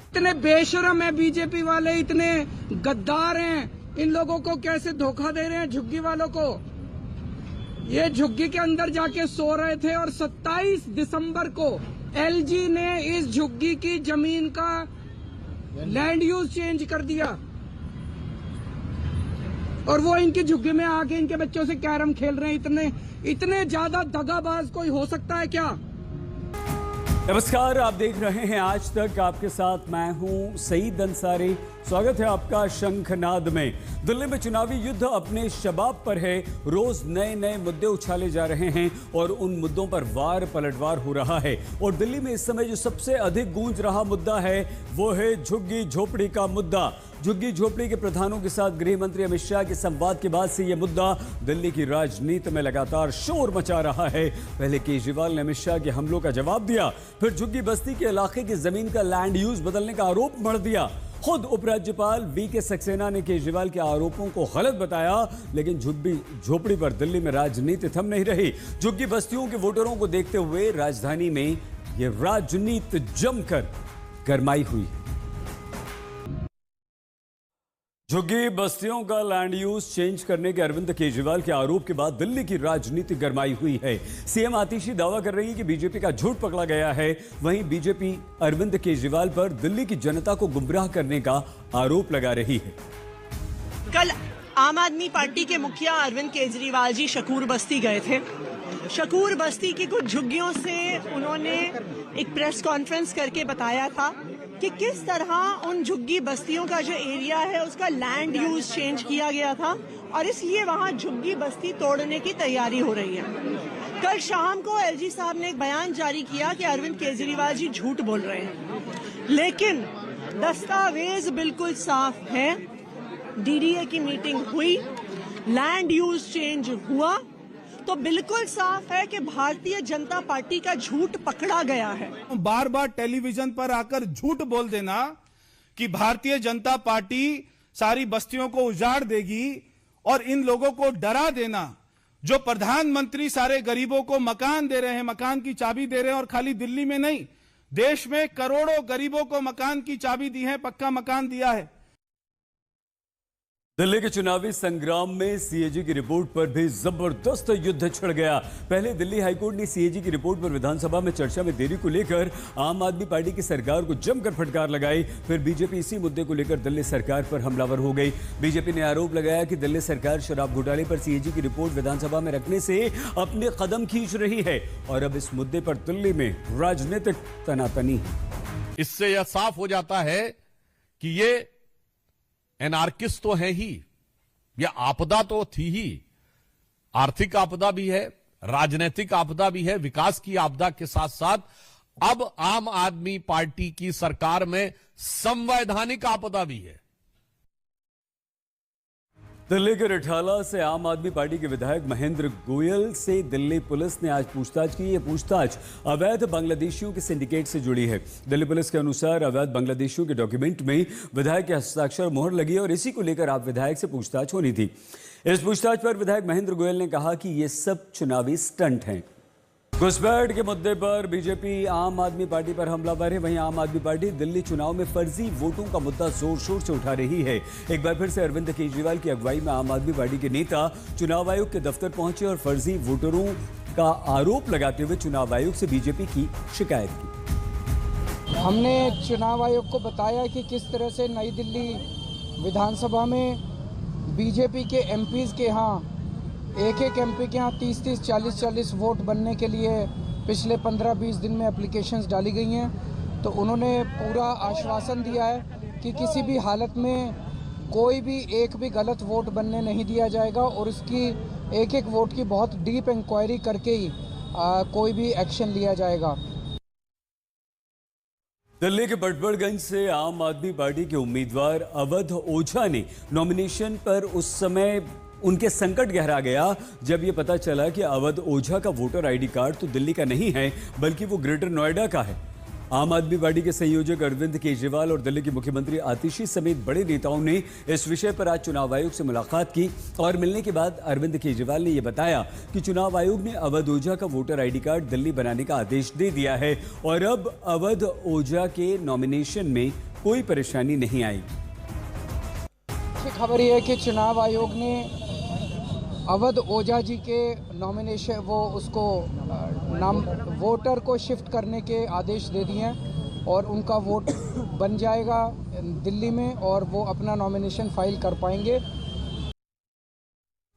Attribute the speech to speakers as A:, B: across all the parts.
A: इतने बेशरम है बीजेपी वाले, इतने गद्दार हैं, इन लोगों को कैसे धोखा दे रहे हैं झुग्गी वालों को। ये झुग्गी के अंदर जाके सो रहे थे और 27 दिसंबर को एलजी ने इस झुग्गी की जमीन का लैंड यूज चेंज कर दिया और वो इनकी झुग्गी में आके इनके बच्चों से कैरम खेल रहे हैं। इतने ज्यादा दगाबाज कोई हो सकता है क्या?
B: नमस्कार, आप देख रहे हैं आज तक। आपके साथ मैं हूं सईद अंसारी। स्वागत है आपका शंखनाद में। दिल्ली में चुनावी युद्ध अपने शबाब पर है। रोज नए नए मुद्दे उछाले जा रहे हैं और उन मुद्दों पर वार पलटवार हो रहा है। और दिल्ली में इस समय जो सबसे अधिक गूंज रहा मुद्दा है वो है झुग्गी झोपड़ी का मुद्दा। झुग्गी झोपड़ी के प्रधानों के साथ गृह मंत्री अमित शाह के संवाद के बाद से यह मुद्दा दिल्ली की राजनीति में लगातार शोर मचा रहा है। पहले केजरीवाल ने अमित शाह के हमलों का जवाब दिया, फिर झुग्गी बस्ती के इलाके की जमीन का लैंड यूज बदलने का आरोप मढ़ दिया। खुद उपराज्यपाल वीके सक्सेना ने केजरीवाल के आरोपों को गलत बताया, लेकिन झुग्गी झोपड़ी पर दिल्ली में राजनीति थम नहीं रही। झुग्गी बस्तियों के वोटरों को देखते हुए राजधानी में यह राजनीति जमकर गरमाई हुई। झुग्गी बस्तियों का लैंड यूज चेंज करने के अरविंद केजरीवाल के आरोप के बाद दिल्ली की राजनीति गरमाई हुई है। सीएम आतिशी दावा कर रही है कि बीजेपी का झूठ पकड़ा गया है। वहीं बीजेपी अरविंद केजरीवाल पर दिल्ली की जनता को गुमराह करने का आरोप लगा रही है।
C: कल आम आदमी पार्टी के मुखिया अरविंद केजरीवाल जी शकूर बस्ती गए थे। शकूर बस्ती की कुछ झुग्गियों से उन्होंने एक प्रेस कॉन्फ्रेंस करके बताया था कि किस तरह उन झुग्गी बस्तियों का जो एरिया है उसका लैंड यूज चेंज किया गया था और इसलिए वहां झुग्गी बस्ती तोड़ने की तैयारी हो रही है। कल शाम को एलजी साहब ने एक बयान जारी किया कि अरविंद केजरीवाल जी झूठ बोल रहे हैं, लेकिन दस्तावेज बिल्कुल साफ है। डीडीए की मीटिंग हुई, लैंड यूज चेंज हुआ, तो बिल्कुल साफ है कि भारतीय जनता पार्टी का झूठ पकड़ा गया है।
D: बार बार टेलीविजन पर आकर झूठ बोल देना कि भारतीय जनता पार्टी सारी बस्तियों को उजाड़ देगी और इन लोगों को डरा देना, जो प्रधानमंत्री सारे गरीबों को मकान दे रहे हैं, मकान की चाबी दे रहे हैं, और खाली दिल्ली में नहीं, देश में करोड़ों गरीबों को मकान की चाबी दी है, पक्का मकान दिया है।
B: दिल्ली के चुनावी संग्राम में सीएजी की रिपोर्ट पर भी जबरदस्त युद्ध छिड़ गया। पहले दिल्ली हाईकोर्ट ने सीएजी की रिपोर्ट पर विधानसभा में चर्चा में देरी को लेकर आम आदमी पार्टी की सरकार को जमकर फटकार लगाई। फिर बीजेपी इसी मुद्दे को लेकर दिल्ली सरकार पर हमलावर हो गई। बीजेपी ने आरोप लगाया कि दिल्ली सरकार शराब घोटाले पर सीएजी की रिपोर्ट विधानसभा में रखने से अपने कदम खींच रही है और अब इस मुद्दे पर दिल्ली में राजनीतिक तनातनी है।
E: इससे यह साफ हो जाता है कि ये एनार्किस्ट तो है ही, यह आपदा तो थी ही। आर्थिक आपदा भी है, राजनीतिक आपदा भी है, विकास की आपदा के साथ साथ अब आम आदमी पार्टी की सरकार में संवैधानिक आपदा भी है।
B: दिल्ली के रिठाला से आम आदमी पार्टी के विधायक महेंद्र गोयल से दिल्ली पुलिस ने आज पूछताछ की। यह पूछताछ अवैध बांग्लादेशियों के सिंडिकेट से जुड़ी है। दिल्ली पुलिस के अनुसार अवैध बांग्लादेशियों के डॉक्यूमेंट में विधायक के हस्ताक्षर मोहर लगी और इसी को लेकर आप विधायक से पूछताछ होनी थी। इस पूछताछ पर विधायक महेंद्र गोयल ने कहा कि ये सब चुनावी स्टंट हैं। घुसपैठ के मुद्दे पर बीजेपी आम आदमी पार्टी पर हमलावर है। वहीं आम आदमी पार्टी दिल्ली चुनाव में फर्जी वोटों का मुद्दा जोर शोर से उठा रही है। एक बार फिर से अरविंद केजरीवाल की अगुवाई में आम आदमी पार्टी के नेता चुनाव आयोग के दफ्तर पहुंचे और फर्जी वोटरों का आरोप लगाते हुए चुनाव आयोग से बीजेपी की शिकायत की।
A: हमने चुनाव आयोग को बताया कि किस तरह से नई दिल्ली विधानसभा में बीजेपी के एमपीज के यहाँ एक एमपी के यहाँ 30-30, 40-40 वोट बनने के लिए पिछले 15-20 दिन में एप्लीकेशंस डाली गई हैं। तो उन्होंने पूरा आश्वासन दिया है कि किसी भी हालत में कोई भी एक भी गलत वोट बनने नहीं दिया जाएगा और इसकी एक वोट की बहुत डीप इंक्वायरी करके ही कोई भी एक्शन लिया जाएगा।
B: दिल्ली के बटबड़गंज से आम आदमी पार्टी के उम्मीदवार अवध ओझा ने नॉमिनेशन पर उस समय उनके संकट गहरा गया जब यह पता चला कि अवध ओझा का वोटर आईडी कार्ड तो दिल्ली का नहीं है बल्कि वो ग्रेटर नोएडा का है। आम आदमी पार्टी के संयोजक अरविंद केजरीवाल और दिल्ली के मुख्यमंत्री आतिशी समेत बड़े नेताओं ने इस विषय पर आज चुनाव आयोग से मुलाकात की और मिलने के बाद अरविंद केजरीवाल ने यह बताया कि चुनाव आयोग ने अवध ओझा का वोटर आईडी कार्ड दिल्ली बनाने का आदेश दे दिया है और अब अवध ओझा के नॉमिनेशन में कोई परेशानी नहीं आई।
A: अच्छी खबर यह है कि चुनाव आयोग ने अवध ओझा जी के नॉमिनेशन नाम वोटर को शिफ्ट करने के आदेश दे दिए हैं और उनका वोट बन जाएगा दिल्ली में और वो अपना नॉमिनेशन फाइल कर पाएंगे।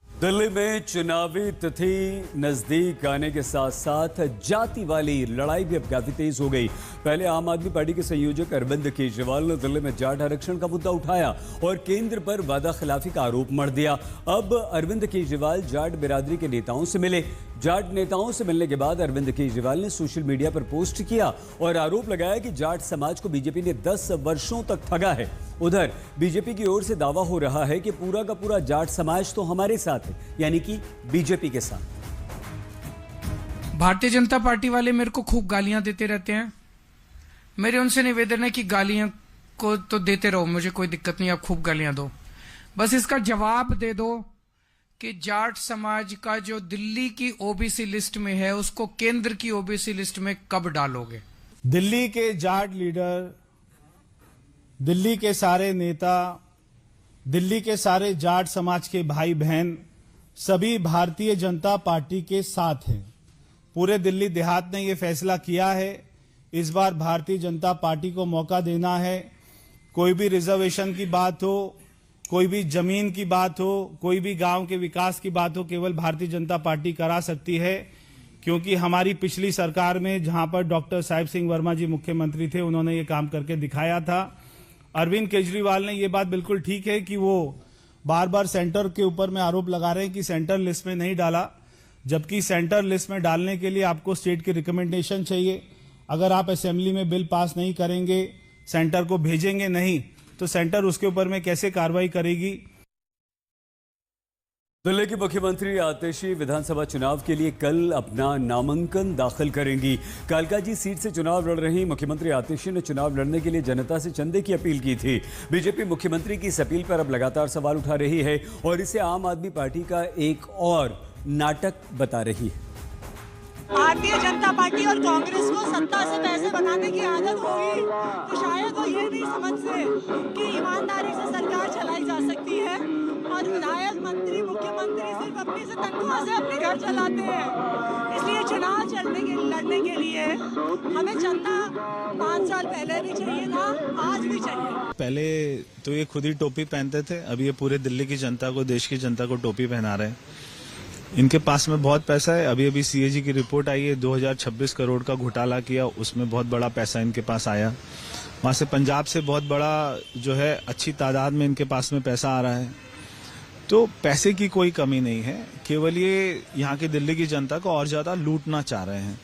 B: दिल्ली में चुनावी तिथि नजदीक आने के साथ साथ जाति वाली लड़ाई भी अब काफी तेज हो गई। पहले आम आदमी पार्टी के संयोजक अरविंद केजरीवाल ने दिल्ली में जाट आरक्षण का मुद्दा उठाया और केंद्र पर वादा खिलाफी का आरोप मढ़ दिया। अब अरविंद केजरीवाल जाट बिरादरी के नेताओं से मिले। जाट नेताओं से मिलने के बाद अरविंद केजरीवाल ने सोशल मीडिया पर पोस्ट किया और आरोप लगाया कि जाट समाज को बीजेपी ने 10 वर्षों तक ठगा है। उधर बीजेपी की ओर से दावा हो रहा है कि पूरा का पूरा जाट समाज तो हमारे साथ है, यानी कि बीजेपी के साथ।
A: भारतीय जनता पार्टी वाले मेरे को खूब गालियां देते रहते हैं। मेरे उनसे निवेदन है कि गालियां को तो देते रहो, मुझे कोई दिक्कत नहीं, आप खूब गालियां दो, बस इसका जवाब दे दो कि जाट समाज का जो दिल्ली की ओबीसी लिस्ट में है उसको केंद्र की ओबीसी लिस्ट में कब डालोगे।
D: दिल्ली के जाट लीडर, दिल्ली के सारे नेता, दिल्ली के सारे जाट समाज के भाई बहन सभी भारतीय जनता पार्टी के साथ हैं। पूरे दिल्ली देहात ने यह फैसला किया है, इस बार भारतीय जनता पार्टी को मौका देना है। कोई भी रिजर्वेशन की बात हो, कोई भी जमीन की बात हो, कोई भी गांव के विकास की बात हो, केवल भारतीय जनता पार्टी करा सकती है। क्योंकि हमारी पिछली सरकार में जहां पर डॉक्टर साहिब सिंह वर्मा जी मुख्यमंत्री थे, उन्होंने ये काम करके दिखाया था। अरविंद केजरीवाल ने ये बात बिल्कुल ठीक है कि वो बार बार सेंटर के ऊपर में आरोप लगा रहे हैं कि सेंटर लिस्ट में नहीं डाला, जबकि सेंटर लिस्ट में डालने के लिए आपको स्टेट की रिकमेंडेशन चाहिए। अगर आप असेंबली में बिल पास नहीं करेंगे, सेंटर को भेजेंगे नहीं, तो सेंटर उसके ऊपर में कैसे कार्रवाई करेगी।
B: दिल्ली की मुख्यमंत्री आतिशी विधानसभा चुनाव के लिए कल अपना नामांकन दाखिल करेंगी। कालकाजी सीट से चुनाव लड़ रही मुख्यमंत्री आतिशी ने चुनाव लड़ने के लिए जनता से चंदे की अपील की थी। बीजेपी मुख्यमंत्री की इस अपील पर अब लगातार सवाल उठा रही है और इसे आम आदमी पार्टी का एक और नाटक बता रही है।
C: भारतीय जनता पार्टी और कांग्रेस को सत्ता से पैसे बनाने की आदत होगी तो शायद वो ये नहीं समझते कि ईमानदारी से सरकार चलाई जा सकती है और विधायक, मंत्री, मुख्यमंत्री सिर्फ अपनी से तनख्वाह से अपने घर चलाते हैं। इसलिए चुनाव लड़ने के लिए हमें चंदा 5 साल पहले भी चाहिए था, आज भी चाहिए।
F: पहले तो ये खुद ही टोपी पहनते थे, अब ये पूरे दिल्ली की जनता को, देश की जनता को टोपी पहना रहे हैं। इनके पास में बहुत पैसा है। अभी अभी सीएजी की रिपोर्ट आई है, 2026 करोड़ का घोटाला किया, उसमें बहुत बड़ा पैसा इनके पास आया। वहां से पंजाब से बहुत बड़ा जो है अच्छी तादाद में इनके पास में पैसा आ रहा है। तो पैसे की कोई कमी नहीं है, केवल ये यहाँ की दिल्ली की जनता को और ज्यादा लूटना चाह रहे हैं।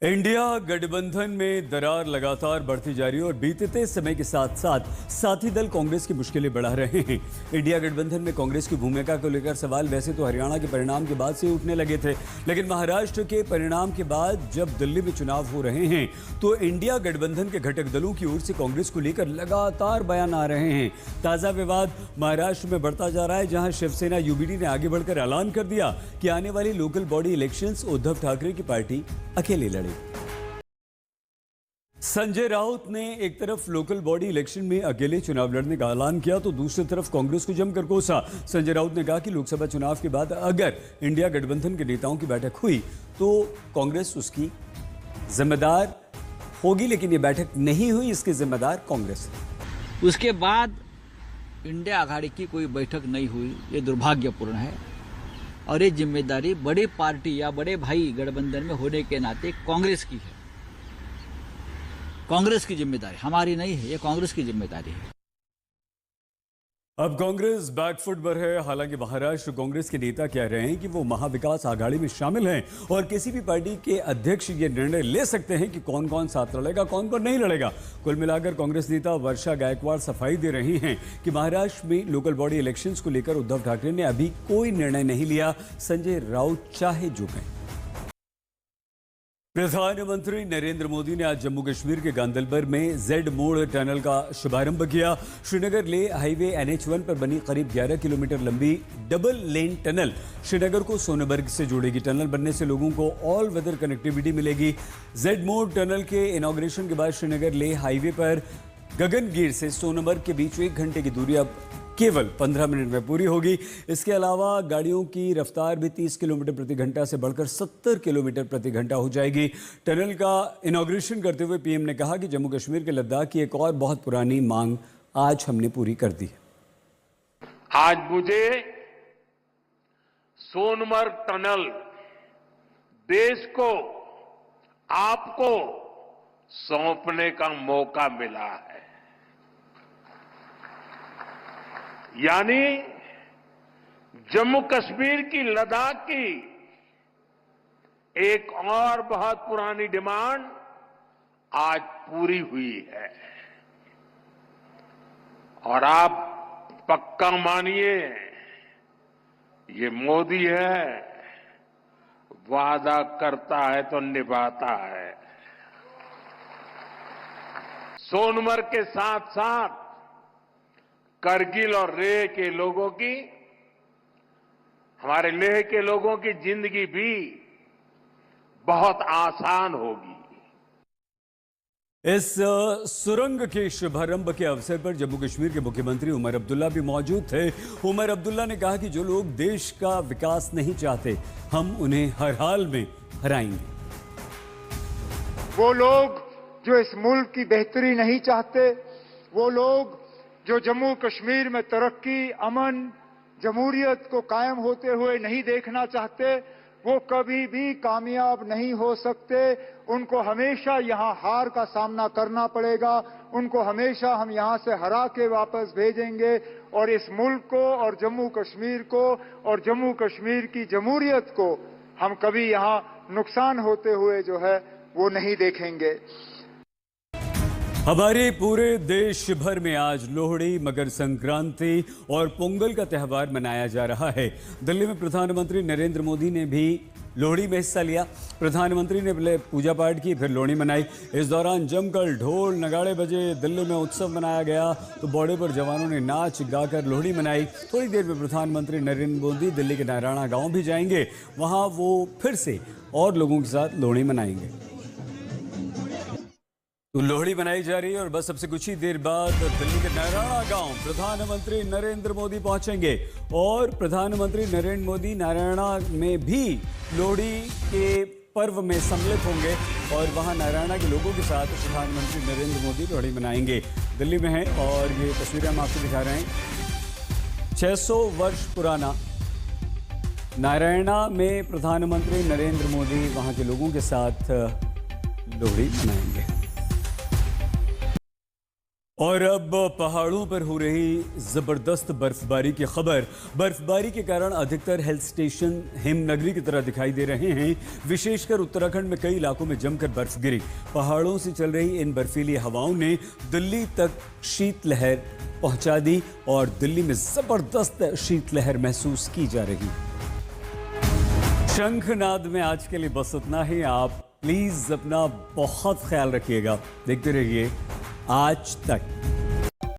B: इंडिया गठबंधन में दरार लगातार बढ़ती जा रही है और बीतते समय के साथ साथ साथी दल कांग्रेस की मुश्किलें बढ़ा रहे हैं। इंडिया गठबंधन में कांग्रेस की भूमिका को लेकर सवाल वैसे तो हरियाणा के परिणाम के बाद से उठने लगे थे, लेकिन महाराष्ट्र के परिणाम के बाद जब दिल्ली में चुनाव हो रहे हैं तो इंडिया गठबंधन के घटक दलों की ओर से कांग्रेस को लेकर लगातार बयान आ रहे हैं। ताजा विवाद महाराष्ट्र में बढ़ता जा रहा है, जहां शिवसेना यूबीडी ने आगे बढ़कर ऐलान कर दिया कि आने वाली local body elections Uddhav Thackeray की पार्टी अकेले लड़ेगी। संजय राउत ने एक तरफ लोकल बॉडी इलेक्शन में अकेले चुनाव लड़ने का ऐलान किया तो दूसरी तरफ कांग्रेस को जमकर कोसा। संजय राउत ने कहा कि लोकसभा चुनाव के बाद अगर इंडिया गठबंधन के नेताओं की बैठक हुई तो कांग्रेस उसकी जिम्मेदार होगी, लेकिन ये बैठक नहीं हुई, इसकी जिम्मेदार कांग्रेस है।
G: उसके बाद इंडिया आघाड़ी की कोई बैठक नहीं हुई, ये दुर्भाग्यपूर्ण है और ये जिम्मेदारी बड़ी पार्टी या बड़े भाई गठबंधन में होने के नाते कांग्रेस की है। कांग्रेस की जिम्मेदारी हमारी नहीं है, ये कांग्रेस की जिम्मेदारी है।
B: अब कांग्रेस बैकफुट पर है। हालांकि महाराष्ट्र कांग्रेस के नेता कह रहे हैं कि वो महाविकास आघाड़ी में शामिल हैं और किसी भी पार्टी के अध्यक्ष ये निर्णय ले सकते हैं कि कौन कौन साथ लड़ेगा, कौन कौन नहीं लड़ेगा। कुल मिलाकर कांग्रेस नेता वर्षा गायकवाड़ सफाई दे रही हैं कि महाराष्ट्र में लोकल बॉडी इलेक्शंस को लेकर उद्धव ठाकरे ने अभी कोई निर्णय नहीं लिया, संजय राउत चाहे जो कहें। प्रधानमंत्री नरेंद्र मोदी ने आज जम्मू कश्मीर के गांदरबल में जेड मोड़ टनल का शुभारंभ किया। श्रीनगर लेह हाईवे NH1 पर बनी करीब 11 किलोमीटर लंबी डबल लेन टनल श्रीनगर को सोनबर्ग से जोड़ेगी। टनल बनने से लोगों को ऑल वेदर कनेक्टिविटी मिलेगी। जेड मोड़ टनल के इनॉग्रेशन के बाद श्रीनगर लेह हाईवे पर गगनगीर से सोनबर्ग के बीच 1 घंटे की दूरी अब केवल 15 मिनट में पूरी होगी। इसके अलावा गाड़ियों की रफ्तार भी 30 किलोमीटर प्रति घंटा से बढ़कर 70 किलोमीटर प्रति घंटा हो जाएगी। टनल का इनॉग्रेशन करते हुए पीएम ने कहा कि जम्मू कश्मीर के लद्दाख की एक और बहुत पुरानी मांग आज हमने पूरी कर दी है।
H: आज मुझे सोनमर्ग टनल देश को, आपको सौंपने का मौका मिला है। यानी जम्मू कश्मीर की, लद्दाख की एक और बहुत पुरानी डिमांड आज पूरी हुई है। और आप पक्का मानिए, ये मोदी है, वादा करता है तो निभाता है। सोनमर्ग के साथ साथ करगिल और लेह के लोगों की, हमारे लेह के लोगों की जिंदगी भी बहुत आसान होगी।
B: इस सुरंग के शुभारंभ के अवसर पर जम्मू कश्मीर के मुख्यमंत्री उमर अब्दुल्ला भी मौजूद थे। उमर अब्दुल्ला ने कहा कि जो लोग देश का विकास नहीं चाहते, हम उन्हें हर हाल में हराएंगे।
I: वो लोग जो इस मुल्क की बेहतरी नहीं चाहते, वो लोग जो जम्मू कश्मीर में तरक्की, अमन, जमहूरियत को कायम होते हुए नहीं देखना चाहते, वो कभी भी कामयाब नहीं हो सकते। उनको हमेशा यहां हार का सामना करना पड़ेगा। उनको हमेशा हम यहां से हरा के वापस भेजेंगे और इस मुल्क को और जम्मू कश्मीर को और जम्मू कश्मीर की जमहूरियत को हम कभी यहां नुकसान होते हुए जो है वो नहीं देखेंगे।
B: हमारे पूरे देश भर में आज लोहड़ी, मकर संक्रांति और पोंगल का त्यौहार मनाया जा रहा है। दिल्ली में प्रधानमंत्री नरेंद्र मोदी ने भी लोहड़ी में हिस्सा लिया। प्रधानमंत्री ने पहले पूजा पाठ की, फिर लोहड़ी मनाई। इस दौरान जमकर ढोल नगाड़े बजे, दिल्ली में उत्सव मनाया गया तो बॉर्डर पर जवानों ने नाच गाकर लोहड़ी मनाई। थोड़ी देर में प्रधानमंत्री नरेंद्र मोदी दिल्ली के नारायणा गांव भी जाएंगे। वहां वो फिर से और लोगों के साथ लोहड़ी मनाएंगे। तो लोहड़ी मनाई जा रही है और बस सबसे कुछ ही देर बाद दिल्ली के नारायणा गांव प्रधानमंत्री नरेंद्र मोदी पहुंचेंगे और प्रधानमंत्री नरेंद्र मोदी नारायणा में भी लोहड़ी के पर्व में सम्मिलित होंगे और वहां नारायणा के लोगों के साथ प्रधानमंत्री नरेंद्र मोदी लोहड़ी मनाएंगे। दिल्ली में है और ये तस्वीरें हम आपको दिखा रहे हैं। 600 वर्ष पुराना नारायणा में प्रधानमंत्री नरेंद्र मोदी वहां के लोगों के साथ लोहड़ी मनाएंगे। और अब पहाड़ों पर हो रही जबरदस्त बर्फबारी की खबर। बर्फबारी के कारण अधिकतर हिल स्टेशन हिमनगरी की तरह दिखाई दे रहे हैं। विशेषकर उत्तराखंड में कई इलाकों में जमकर बर्फ गिरी। पहाड़ों से चल रही इन बर्फीली हवाओं ने दिल्ली तक शीतलहर पहुंचा दी और दिल्ली में जबरदस्त शीतलहर महसूस की जा रही। शंखनाद में आज के लिए बस इतना ही। आप प्लीज अपना बहुत ख्याल रखिएगा। देखते रहिए आज तक।